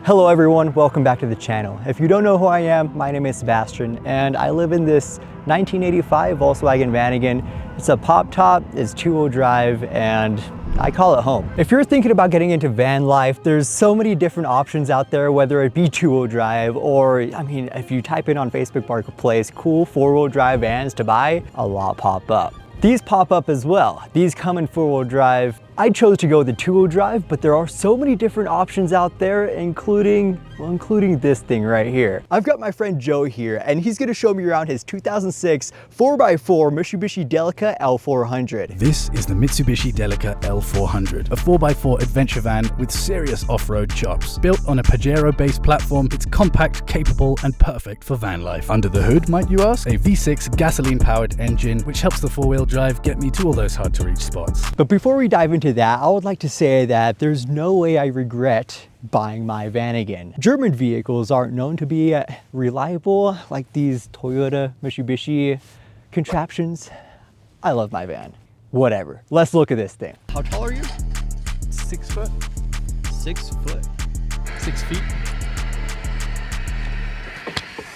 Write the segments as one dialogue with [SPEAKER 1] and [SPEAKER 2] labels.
[SPEAKER 1] Hello everyone, welcome back to the channel. If you don't know who I am, my name is Sebastian and I live in this 1985 Volkswagen Vanagon. It's a pop top, it's two-wheel drive, and I call it home. If you're thinking about getting into van life, there's so many different options out there, whether it be two-wheel drive or, if you type in on Facebook Marketplace, cool four-wheel drive vans to buy, a lot pop up. These pop up as well. These come in four-wheel drive. I chose to go with the two-wheel drive, but there are so many different options out there, including this thing right here. I've got my friend Joe here, and he's gonna show me around his 2006 4x4 Mitsubishi Delica L400.
[SPEAKER 2] This is the Mitsubishi Delica L400, a 4x4 adventure van with serious off-road chops. Built on a Pajero-based platform, it's compact, capable, and perfect for van life. Under the hood, might you ask? A V6 gasoline-powered engine, which helps the four-wheel drive get me to all those hard-to-reach spots.
[SPEAKER 1] But before we dive into that, I would like to say that there's no way I regret buying my Vanagon. German vehicles aren't known to be reliable like these Toyota Mitsubishi contraptions. I love my van. Whatever. Let's look at this thing. How tall are you?
[SPEAKER 2] 6 foot.
[SPEAKER 1] 6 foot.
[SPEAKER 2] 6 feet. I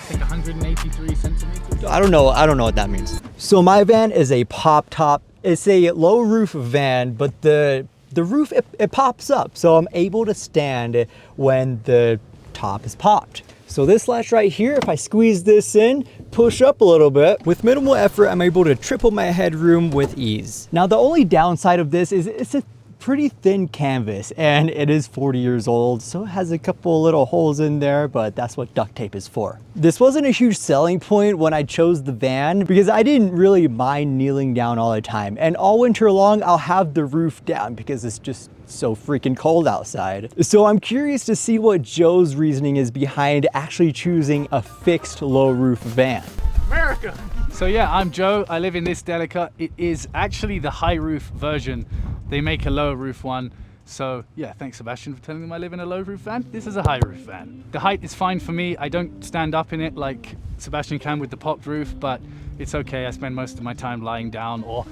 [SPEAKER 2] think 183 centimeters.
[SPEAKER 1] I don't know what that means. So my van is a pop top. It's a low roof van, but the roof, it pops up. So I'm able to stand when the top is popped. So this latch right here, if I squeeze this in, push up a little bit, with minimal effort, I'm able to triple my headroom with ease. Now the only downside of this is it's a pretty thin canvas and it is 40 years old, so it has a couple little holes in there, but that's what duct tape is for. This wasn't a huge selling point when I chose the van because I didn't really mind kneeling down all the time, and all winter long I'll have the roof down because it's just so freaking cold outside. So I'm curious to see what Joe's reasoning is behind actually choosing a fixed low roof van.
[SPEAKER 2] America! So yeah, I'm Joe, I live in this Delica. It is actually the high roof version. They make a low roof one. So yeah, thanks Sebastian for telling them I live in a low roof van. This is a high roof van. The height is fine for me. I don't stand up in it like Sebastian can with the popped roof, but it's okay. I spend most of my time lying down or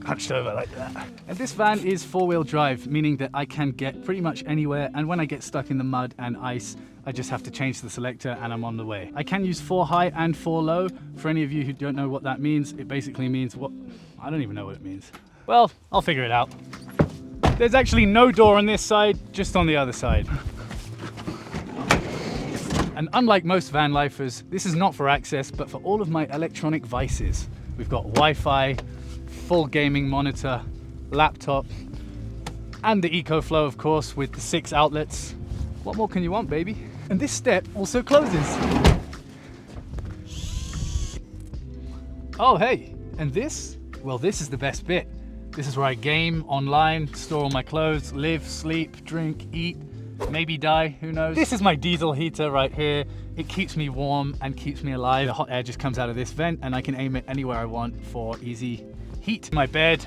[SPEAKER 2] hunched over like that. And this van is four-wheel drive, meaning that I can get pretty much anywhere. And when I get stuck in the mud and ice, I just have to change the selector and I'm on the way. I can use 4 high and 4 low. For any of you who don't know what that means, it basically means what? I don't even know what it means. Well, I'll figure it out. There's actually no door on this side, just on the other side. And unlike most van lifers, this is not for access, but for all of my electronic vices. We've got Wi-Fi, full gaming monitor, laptop, and the EcoFlow, of course, with the 6 outlets. What more can you want, baby? And this step also closes. Oh, hey, and this? Well, this is the best bit. This is where I game online, store all my clothes, live, sleep, drink, eat, maybe die, who knows? This is my diesel heater right here. It keeps me warm and keeps me alive. The hot air just comes out of this vent and I can aim it anywhere I want for easy heat. My bed,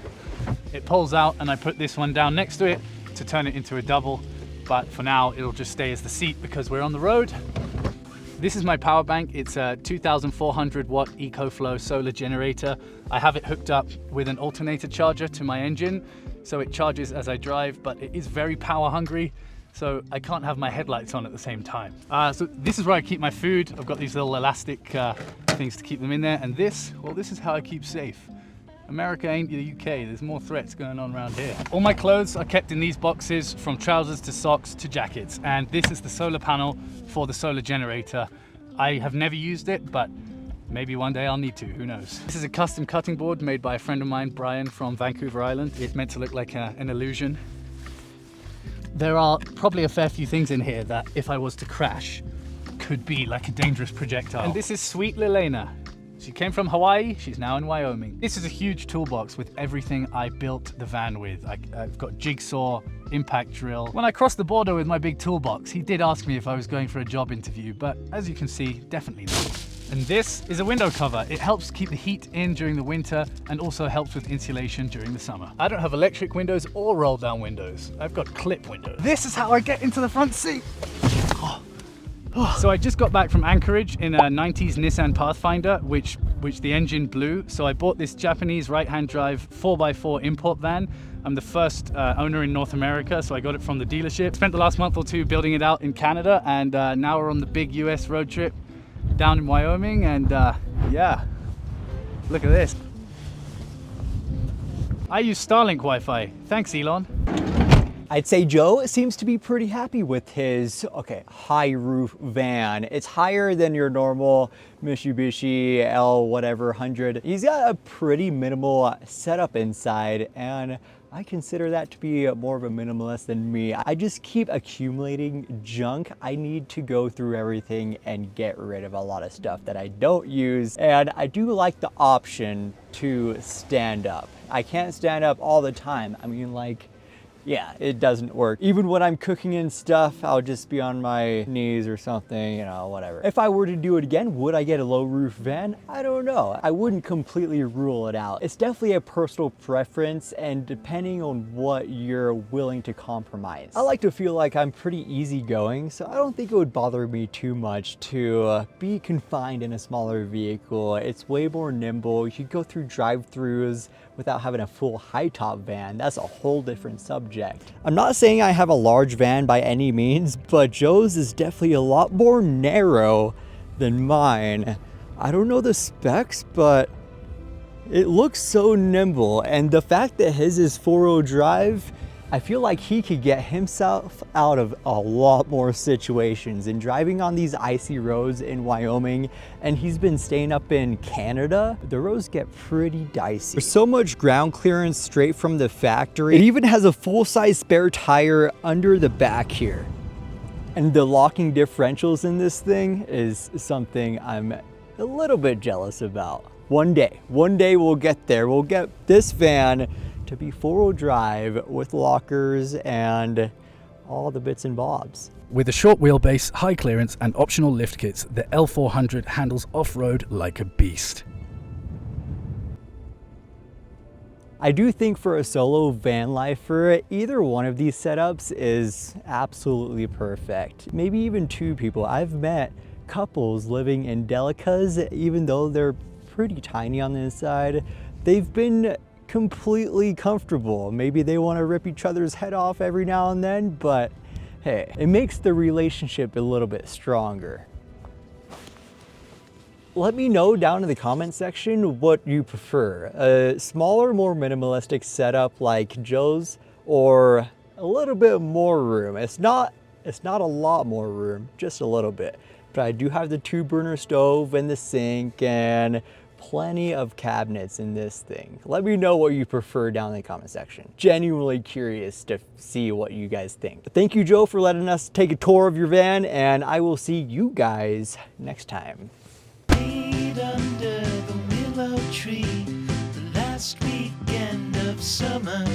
[SPEAKER 2] it pulls out and I put this one down next to it to turn it into a double. But for now, it'll just stay as the seat because we're on the road. This is my power bank. It's a 2,400 watt EcoFlow solar generator. I have it hooked up with an alternator charger to my engine, so it charges as I drive, but it is very power hungry, so I can't have my headlights on at the same time. So this is where I keep my food. I've got these little elastic things to keep them in there, and this, well, this is how I keep safe. America ain't the UK, there's more threats going on around here. All my clothes are kept in these boxes, from trousers to socks to jackets, and this is the solar panel for the solar generator. I have never used it, but maybe one day I'll need to, who knows. This is a custom cutting board made by a friend of mine, Brian, from Vancouver Island. It's meant to look like an illusion. There are probably a fair few things in here that, if I was to crash, could be like a dangerous projectile. And this is sweet Lilena. She came from Hawaii, she's now in Wyoming. This is a huge toolbox with everything I built the van with. I've got jigsaw, impact drill. When I crossed the border with my big toolbox, he did ask me if I was going for a job interview, but as you can see, definitely not. And this is a window cover. It helps keep the heat in during the winter and also helps with insulation during the summer. I don't have electric windows or roll down windows. I've got clip windows. This is how I get into the front seat. So I just got back from Anchorage in a 90s Nissan Pathfinder, which which the engine blew. So I bought this Japanese right-hand drive 4x4 import van. I'm the first owner in North America, so I got it from the dealership. Spent the last month or two building it out in Canada, and now we're on the big US road trip down in Wyoming, and yeah, look at this. I use Starlink Wi-Fi. Thanks, Elon.
[SPEAKER 1] I'd say Joe seems to be pretty happy with his, high roof van. It's higher than your normal Mitsubishi L100. He's got a pretty minimal setup inside, and I consider that to be more of a minimalist than me. I just keep accumulating junk. I need to go through everything and get rid of a lot of stuff that I don't use. And I do like the option to stand up. I can't stand up all the time. I mean, like, yeah, it doesn't work. Even when I'm cooking and stuff, I'll just be on my knees or something, you know, whatever. If I were to do it again, would I get a low roof van? I don't know. I wouldn't completely rule it out. It's definitely a personal preference, and depending on what you're willing to compromise. I like to feel like I'm pretty easygoing, so I don't think it would bother me too much to be confined in a smaller vehicle. It's way more nimble. You can go through drive-thrus without having a full high top van. That's a whole different subject. I'm not saying I have a large van by any means, but Joe's is definitely a lot more narrow than mine. I don't know the specs, but it looks so nimble. And the fact that his is 4-wheel drive, I feel like he could get himself out of a lot more situations. And driving on these icy roads in Wyoming, and he's been staying up in Canada, the roads get pretty dicey. There's so much ground clearance straight from the factory. It even has a full-size spare tire under the back here. And the locking differentials in this thing is something I'm a little bit jealous about. One day we'll get there. We'll get this van to be 4-wheel drive with lockers and all the bits and bobs.
[SPEAKER 2] With a short wheelbase, high clearance, and optional lift kits, the L400 handles off-road like a beast.
[SPEAKER 1] I do think for a solo van lifer, either one of these setups is absolutely perfect. Maybe even two people. I've met couples living in Delicas, even though they're pretty tiny on the inside. They've been completely comfortable. Maybe they want to rip each other's head off every now and then, but hey, it makes the relationship a little bit stronger. Let me know down in the comment section what you prefer. A smaller, more minimalistic setup like Joe's, or a little bit more room. It's not a lot more room, just a little bit. But I do have the 2-burner stove and the sink and plenty of cabinets in this thing. Let me know what you prefer down in the comment section. Genuinely curious to see what you guys think. But thank you, Joe, for letting us take a tour of your van, and I will see you guys next time.
[SPEAKER 3] Under the willow tree, the last weekend of summer.